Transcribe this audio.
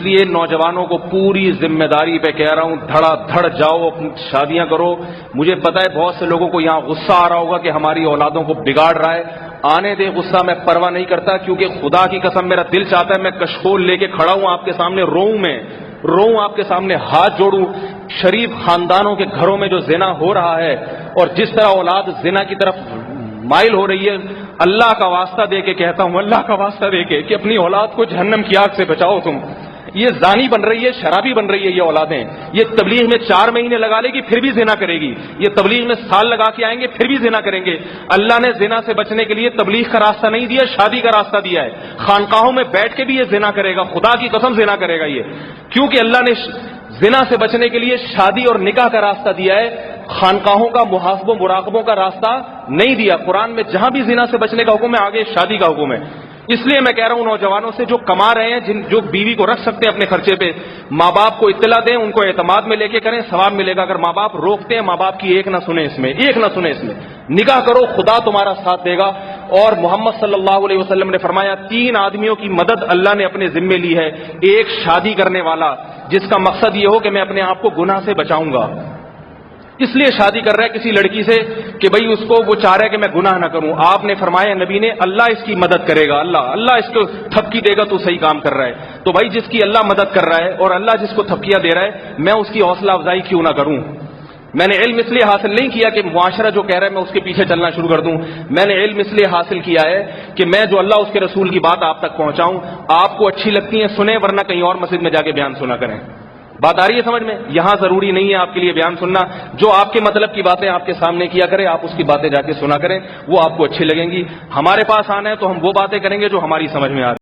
لیے نوجوانوں کو پوری ذمہ داری پہ کہہ رہا ہوں، دھڑا دھڑ جاؤ، اپنی شادیاں کرو۔ مجھے پتا ہے بہت سے لوگوں کو یہاں غصہ آ رہا ہوگا کہ ہماری اولادوں کو بگاڑ رہا ہے، آنے دے غصہ، میں پرواہ نہیں کرتا، کیونکہ خدا کی قسم میرا دل چاہتا ہے میں کشکول لے کے کھڑا ہوں آپ کے سامنے، روؤں آپ کے سامنے، ہاتھ جوڑوں۔ شریف خاندانوں کے گھروں میں جو زنا ہو رہا ہے اور جس طرح اولاد زنا کی طرف مائل ہو رہی ہے، اللہ کا واسطہ دے کے کہتا ہوں، اللہ کا واسطہ دے کے کہ اپنی اولاد کو جہنم کی آگ سے بچاؤ تم۔ یہ زانی بن رہی ہے، شرابی بن رہی ہے یہ اولادیں، یہ تبلیغ میں 4 مہینے لگا لے گی پھر بھی زنا کرے گی، یہ تبلیغ میں سال لگا کے آئیں گے پھر بھی زنا کریں گے۔ اللہ نے زنا سے بچنے کے لیے تبلیغ کا راستہ نہیں دیا، شادی کا راستہ دیا ہے۔ خانقاہوں میں بیٹھ کے بھی یہ زنا کرے گا، خدا کی قسم زنا کرے گا یہ، کیونکہ اللہ نے زنا سے بچنے کے لیے شادی اور نکاح کا راستہ دیا ہے، خانقاہوں کا محاسبہ مراقبوں کا راستہ نہیں دیا۔ قرآن میں جہاں بھی زنا سے بچنے کا حکم ہے آگے شادی کا حکم ہے۔ اس لیے میں کہہ رہا ہوں نوجوانوں سے جو کما رہے ہیں، جو بیوی کو رکھ سکتے ہیں اپنے خرچے پہ، ماں باپ کو اطلاع دیں، ان کو اعتماد میں لے کے کریں، ثواب ملے گا۔ اگر ماں باپ روکتے ہیں، ماں باپ کی ایک نہ سنیں اس میں، نکاح کرو، خدا تمہارا ساتھ دے گا۔ اور محمد صلی اللہ علیہ وسلم نے فرمایا 3 آدمیوں کی مدد اللہ نے اپنے ذمے لی ہے۔ ایک شادی کرنے والا جس کا مقصد یہ ہو کہ میں اپنے آپ کو گناہ سے بچاؤں گا، اس لیے شادی کر رہا ہے کسی لڑکی سے کہ بھئی اس کو وہ چاہ رہا ہے کہ میں گناہ نہ کروں۔ آپ نے فرمایا نبی نے اللہ اس کی مدد کرے گا، اللہ اس کو تھپکی دے گا تو صحیح کام کر رہا ہے۔ تو بھائی جس کی اللہ مدد کر رہا ہے اور اللہ جس کو تھپکیاں دے رہا ہے، میں اس کی حوصلہ افزائی کیوں نہ کروں؟ میں نے علم اس لیے حاصل نہیں کیا کہ معاشرہ جو کہہ رہا ہے میں اس کے پیچھے چلنا شروع کر دوں، میں نے علم اس لیے حاصل کیا ہے کہ میں جو اللہ اس کے رسول کی بات آپ تک پہنچاؤں، آپ کو اچھی لگتی ہیں سنیں، ورنہ کہیں اور مسجد میں جا کے بیان سنا کریں۔ بات آ رہی ہے سمجھ میں؟ یہاں ضروری نہیں ہے آپ کے لیے بیان سننا، جو آپ کے مطلب کی باتیں آپ کے سامنے کیا کرے، آپ اس کی باتیں جا کے سنا کریں، وہ آپ کو اچھی لگیں گی۔ ہمارے پاس آنا ہے تو ہم وہ باتیں کریں گے جو ہماری سمجھ میں آ رہی ہیں۔